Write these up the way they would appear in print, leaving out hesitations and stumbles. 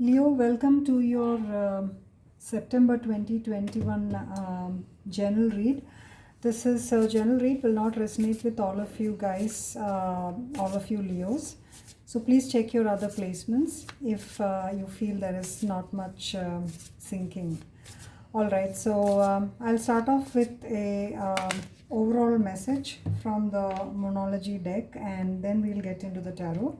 Leo, welcome to your September 2021 general read. This is general read will not resonate with all of you guys, all of you Leos. So please check your other placements if you feel there is not much syncing. All right, so I'll start off with a overall message from the Monology deck, and then we'll get into the tarot.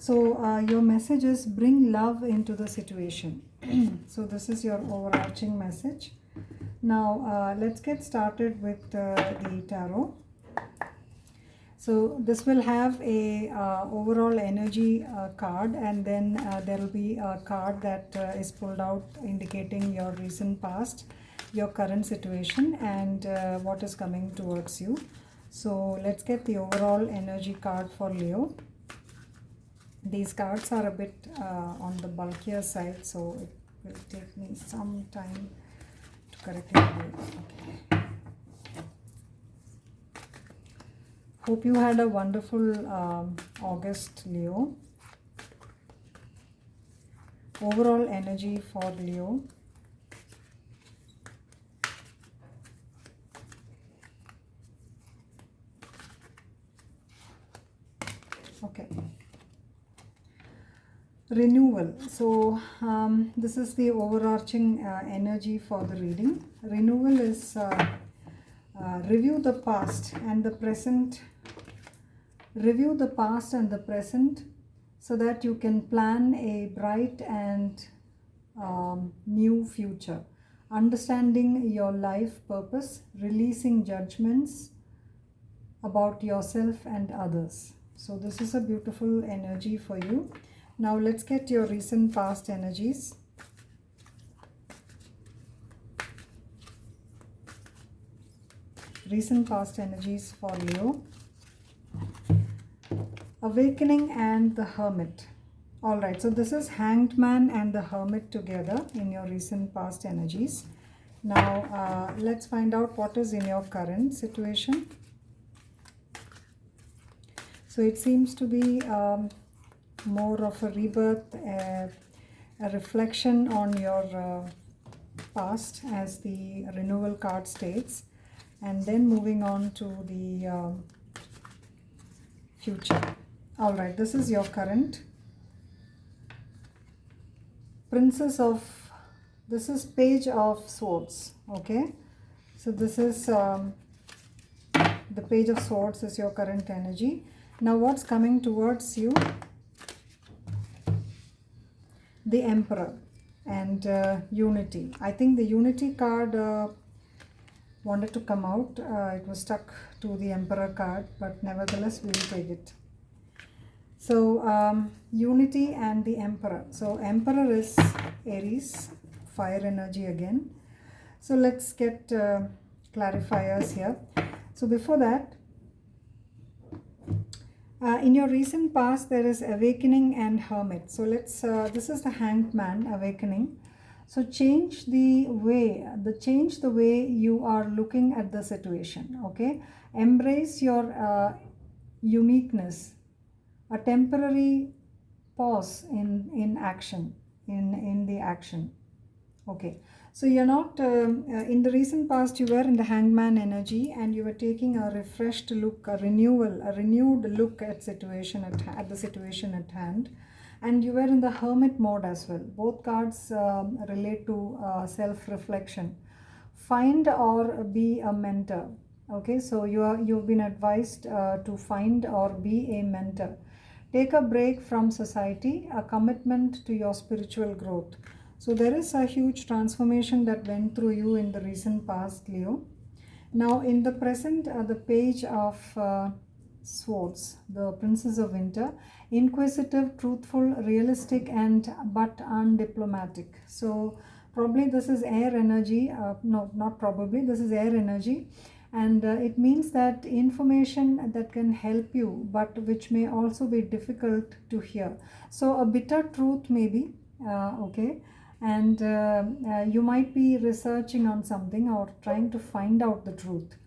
So your message is bring love into the situation. So this is your overarching message. Now let's get started with the tarot. So this will have a overall energy card, and then there will be a card that is pulled out indicating your recent past, your current situation, and what is coming towards you. So let's get the overall energy card for Leo. These cards are a bit on the bulkier side, so it will take me some time to correctly do it. Okay. Hope you had a wonderful August, Leo. Overall energy for Leo. Okay. Renewal. So this is the overarching energy for the reading. Renewal is review the past and the present. Review the past and the present so that you can plan a bright and new future. Understanding your life purpose, releasing judgments about yourself and others. So this is a beautiful energy for you. Now let's get your recent past energies. Recent past energies for Leo. Awakening and the Hermit. Alright, so this is Hanged Man and the Hermit together in your recent past energies. Now let's find out what is in your current situation. So it seems to be more of a rebirth, a reflection on your past, as the renewal card states, and then moving on to the future. All right, this is your current. This is Page of Swords. Okay, so this is the Page of Swords is your current energy. Now what's coming towards you? The Emperor and Unity. I think the Unity card wanted to come out. It was stuck to the Emperor card, but nevertheless we will take it. So Unity and the Emperor. So Emperor is Aries, fire energy again. So let's get clarifiers here. So before that, in your recent past, there is Awakening and Hermit. So let's, this is the Hanged Man, Awakening. So change the way you are looking at the situation, okay? Embrace your uniqueness, a temporary pause in action, in the action, okay? So you're not, in the recent past, you were in the Hangman energy and you were taking a refreshed look, a renewed look at the situation at hand. And you were in the Hermit mode as well. Both cards relate to self-reflection. Find or be a mentor. Okay, so you've been advised to find or be a mentor. Take a break from society, a commitment to your spiritual growth. So there is a huge transformation that went through you in the recent past, Leo. Now in the present, the Page of Swords, the Princess of Winter, inquisitive, truthful, realistic, and but undiplomatic. So probably this is air energy. No, not probably. This is air energy. And it means that information that can help you, but which may also be difficult to hear. So a bitter truth maybe, okay. And you might be researching on something or trying to find out the truth.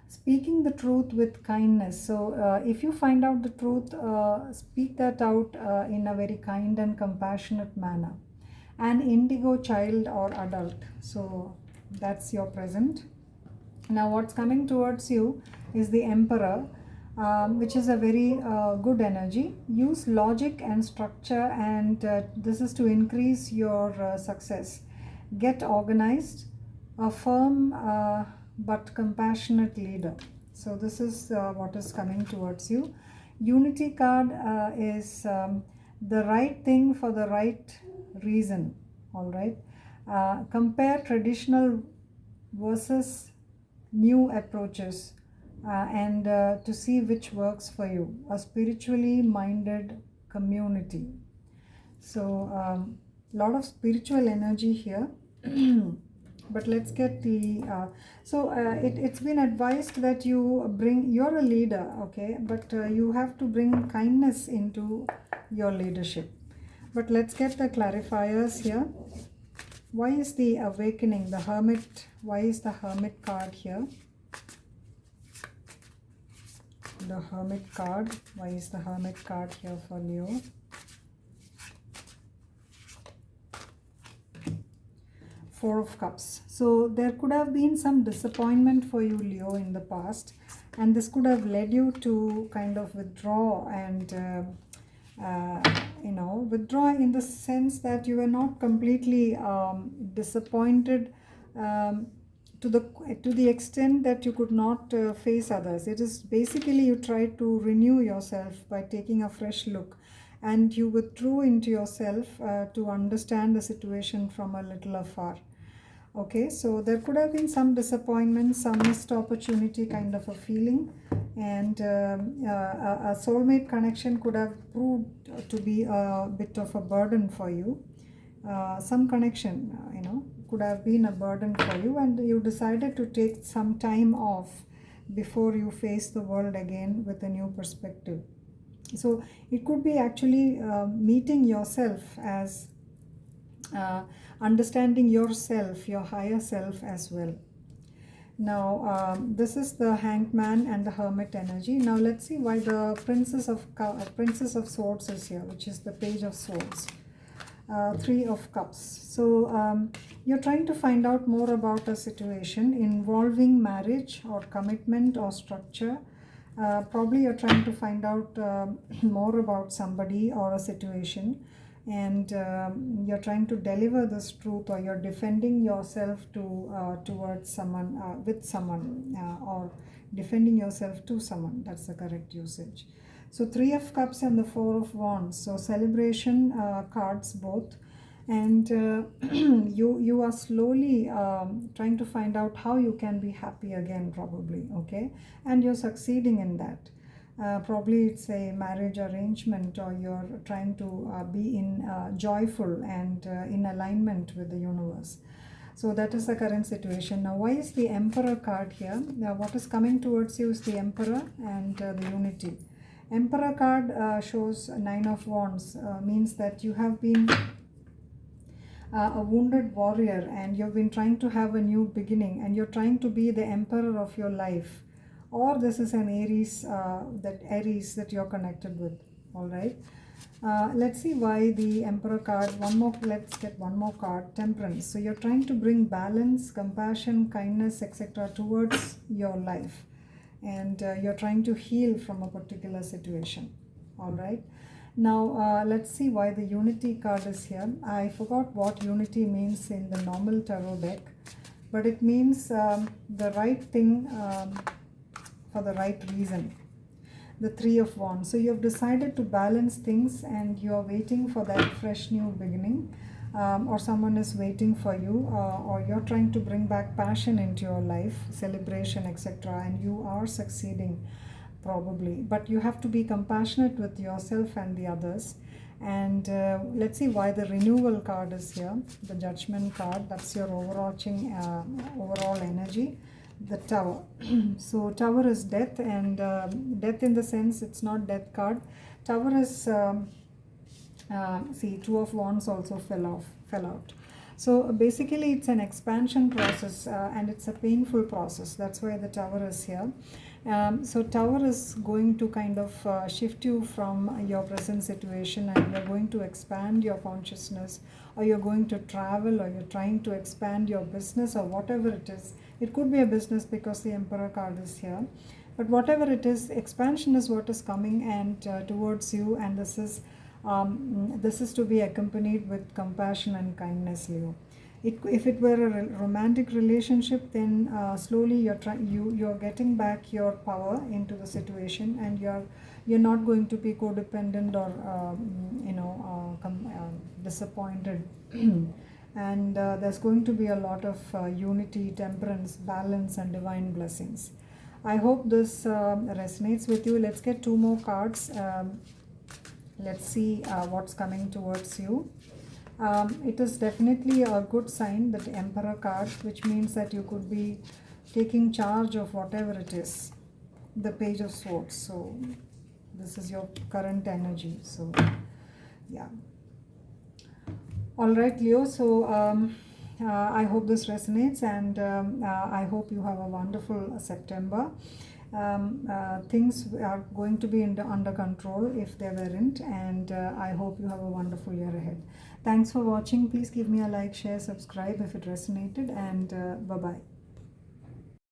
Speaking the truth with kindness. So if you find out the truth, speak that out in a very kind and compassionate manner. an indigo child or adult. So that's your present. Now what's coming towards you is the Emperor, which is a very good energy. Use logic and structure, and this is to increase your success. Get organized, a firm but compassionate leader. So this is what is coming towards you. Unity card is the right thing for the right reason. All right. Compare traditional versus new approaches, and to see which works for you. A spiritually minded community. So lot of spiritual energy here. But let's get the it's been advised that you're a leader, okay, but you have to bring kindness into your leadership. But let's get the clarifiers here. Why is the awakening, the Hermit, why is the Hermit card here? The Hermit card, why is the Hermit card here for Leo? Four of Cups. So there could have been some disappointment for you, Leo, in the past, and this could have led you to kind of withdraw and withdraw in the sense that you were not completely disappointed to the extent that you could not face others. It is basically you tried to renew yourself by taking a fresh look, and you withdrew into yourself to understand the situation from a little afar. Okay, so there could have been some disappointment, some missed opportunity kind of a feeling, and a soulmate connection could have proved to be a bit of a burden for you. Some connection, could have been a burden for you, and you decided to take some time off before you face the world again with a new perspective. So it could be actually meeting yourself as understanding yourself, your higher self as well. Now this is the Hanged Man and the Hermit energy. Now let's see why the Princess of Swords is here, which is the Page of Swords. Three of Cups. So you're trying to find out more about a situation involving marriage or commitment or structure. Probably you're trying to find out more about somebody or a situation, and you're trying to deliver this truth, or you're defending yourself towards someone, with someone, or defending yourself to someone. That's the correct usage. So Three of Cups and the Four of Wands. So celebration cards both, and you are slowly trying to find out how you can be happy again, probably, okay, and you're succeeding in that. Probably it's a marriage arrangement, or you're trying to be in joyful and in alignment with the universe. So that is the current situation. Now why is the Emperor card here? Now what is coming towards you is the Emperor and the Unity. Emperor card shows Nine of Wands, means that you have been a wounded warrior, and you've been trying to have a new beginning, and you're trying to be the emperor of your life. Or this is an Aries, that you're connected with. All right. Let's see why the Emperor card. Let's get one more card. Temperance. So you're trying to bring balance, compassion, kindness, etc. towards your life, and you're trying to heal from a particular situation. All right. Now let's see why the Unity card is here. I forgot what Unity means in the normal tarot deck, but it means the right thing for the right reason. The Three of Wands. So you have decided to balance things, and you are waiting for that fresh new beginning, or someone is waiting for you, or you're trying to bring back passion into your life, celebration, etc., and you are succeeding probably, but you have to be compassionate with yourself and the others. And let's see why the Renewal card is here, the Judgment card. That's your overarching overall energy. The Tower. So Tower is death, and death in the sense it's not death card. Tower is see, Two of Wands also fell out. So basically it's an expansion process, and it's a painful process. That's why the Tower is here. So Tower is going to kind of shift you from your present situation, and you're going to expand your consciousness, or you're going to travel, or you're trying to expand your business, or whatever it is. It could be a business because the Emperor card is here. But whatever it is, expansion is what is coming and towards you, and this is to be accompanied with compassion and kindness, Leo. If it were a romantic relationship, then slowly you're getting back your power into the situation, and you're not going to be codependent or disappointed. And there's going to be a lot of unity, temperance, balance, and divine blessings. I hope this resonates with you. Let's get two more cards. Let's see what's coming towards you. It is definitely a good sign, that Emperor card, which means that you could be taking charge of whatever it is. The Page of Swords. So this is your current energy. So yeah. All right, Leo. So I hope this resonates, and I hope you have a wonderful September. Things are going to be under control if they weren't, and I hope you have a wonderful year ahead. Thanks for watching. Please give me a like, share, subscribe if it resonated, and bye-bye.